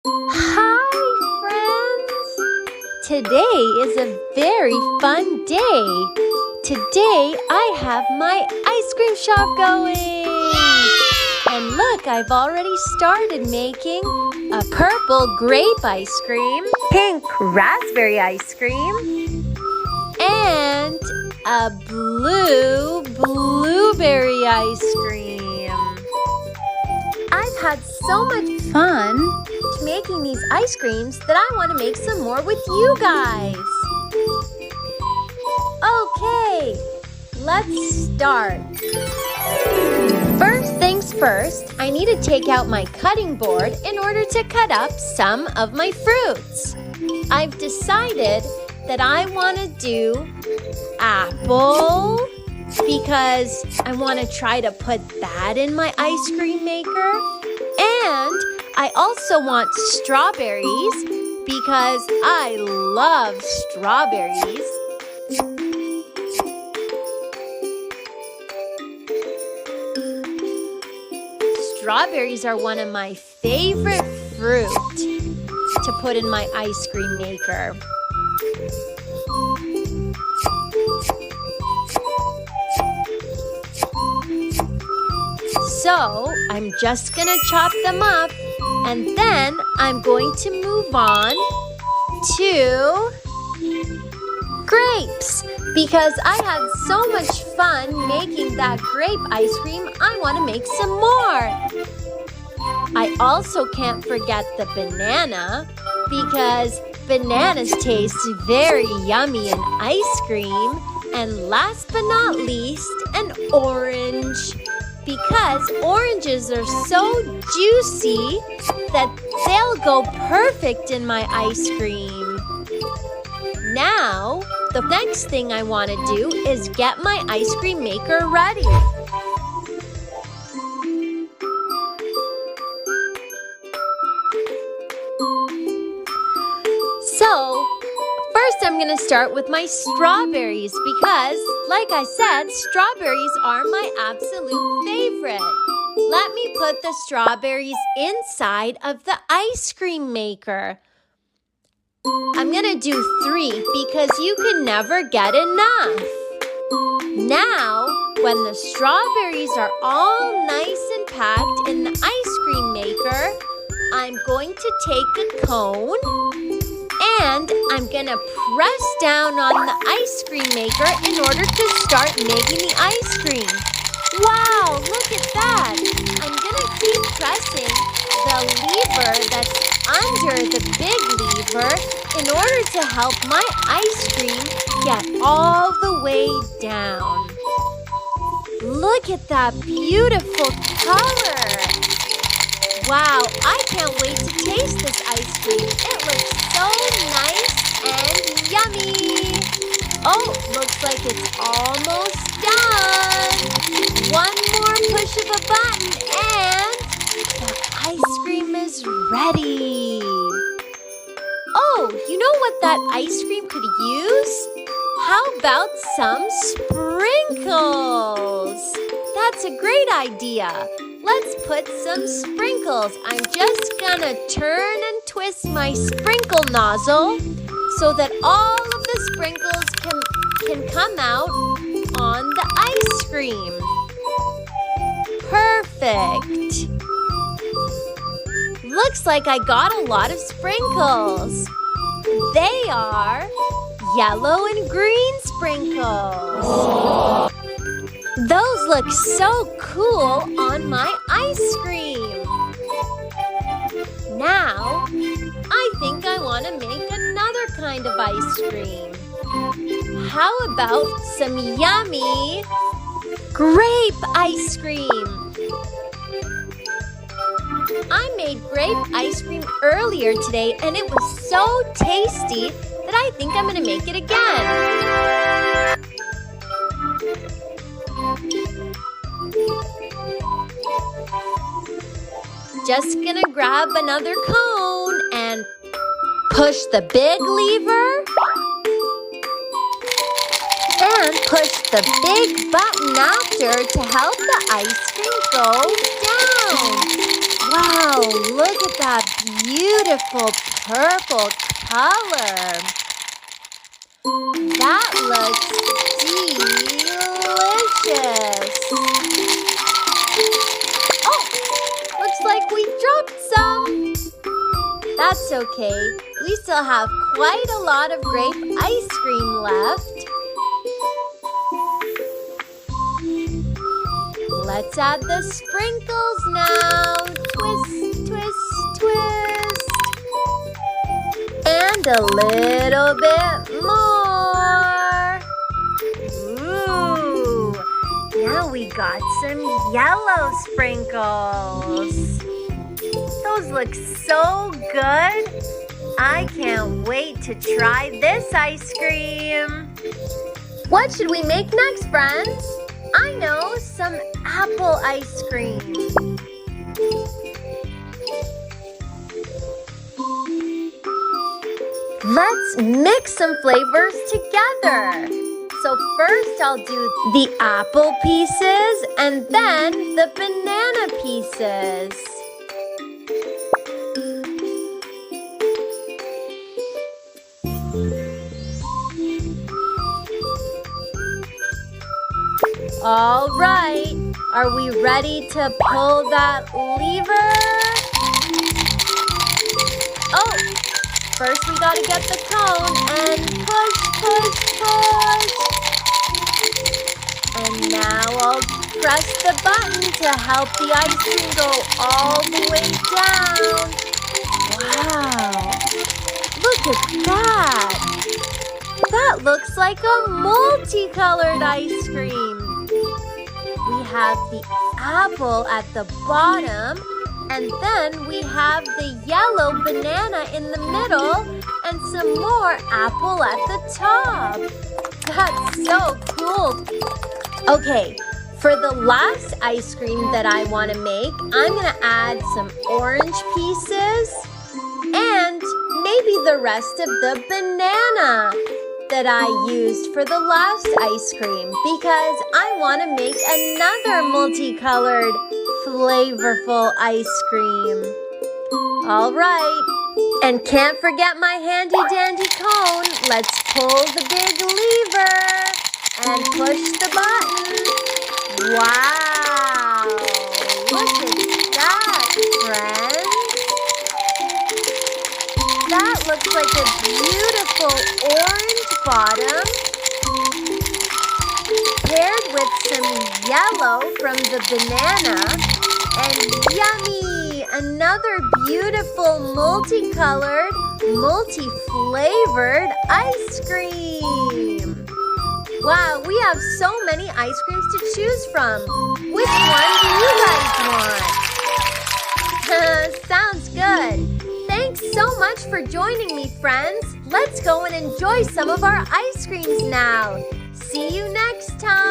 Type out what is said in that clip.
Hi, friends! Today is a very fun day. Today I have my ice cream shop going. And look, I've already started making a purple grape ice cream, pink raspberry ice cream, and a blue blueberry ice cream. I've had so much fun making these ice creams that I want to make some more with you guys. Okay, let's start. First things first, I need to take out my cutting board in order to cut up some of my fruits. I've decided that I want to do apple because I want to try to put that in my ice cream maker. And I also want strawberries because I love strawberries. Strawberries are one of my favorite fruit to put in my ice cream maker. So I'm just gonna chop them up, and then I'm going to move on to grapes because I had so much fun making that grape ice cream. I want to make some more. I also can't forget the banana because bananas taste very yummy in ice cream. And last but not least, an orange. Because oranges are so juicy that they'll go perfect in my ice cream. Now, the next thing I want to do is get my ice cream maker ready. So, first I'm going to start with my strawberries because, like I said, strawberries are my absolute favorite. Let me put the strawberries inside of the ice cream maker. I'm going to do 3 because you can never get enough. Now, when the strawberries are all nice and packed in the ice cream maker, I'm going to take a cone and I'm gonna press down on the ice cream maker in order to start making the ice cream. Wow, look at that! I'm gonna keep pressing the lever that's under the big lever in order to help my ice cream get all the way down. Look at that beautiful color! Wow, I can't wait to taste this ice cream. It looks so nice and yummy. Oh, looks like it's almost done. One more push of a button and the ice cream is ready. Oh, you know what that ice cream could use? How about some sprinkles? That's a great idea. Let's put some sprinkles. I'm just gonna turn and twist my sprinkle nozzle so that all of the sprinkles can come out on the ice cream. Perfect. Looks like I got a lot of sprinkles. They are yellow and green sprinkles. Those look so cool on my ice cream. Now, I think I want to make another kind of ice cream. How about some yummy grape ice cream? I made grape ice cream earlier today and it was so tasty that I think I'm going to make it again. Just gonna grab another cone and push the big lever and push the big button after to help the ice cream go down. Wow, look at that beautiful purple color. That looks delicious. Oh, looks like we dropped some. That's okay. We still have quite a lot of grape ice cream left. Let's add the sprinkles now. Twist, twist, twist. And a little bit more. Ooh, now we got some yellow sprinkles. Those look so good. I can't wait to try this ice cream. What should we make next, friends? I know, some apple ice cream. Let's mix some flavors together. So first I'll do the apple pieces and then the banana pieces. All right, are we ready to pull that lever? Oh, first we gotta get the cone and push, push, push. And now I'll press the button to help the ice cream go all the way down. Wow, look at that. That looks like a multicolored ice cream. We have the apple at the bottom, and then we have the yellow banana in the middle, and some more apple at the top. That's so cool. Okay, for the last ice cream that I want to make, I'm going to add some orange pieces and maybe the rest of the banana that I used for the last ice cream because I want to make another multicolored, flavorful ice cream. All right, and can't forget my handy dandy cone. Let's pull the big lever and push the button. Wow, look at that, friends. That looks like a beautiful orange bottom paired with some yellow from the banana and yummy, another beautiful multicolored, multi-flavored ice cream. Wow, we have so many ice creams to choose from. Which one do you guys want? Sounds good. Thanks so much for joining me, friends. Let's go and enjoy some of our ice creams now. See you next time.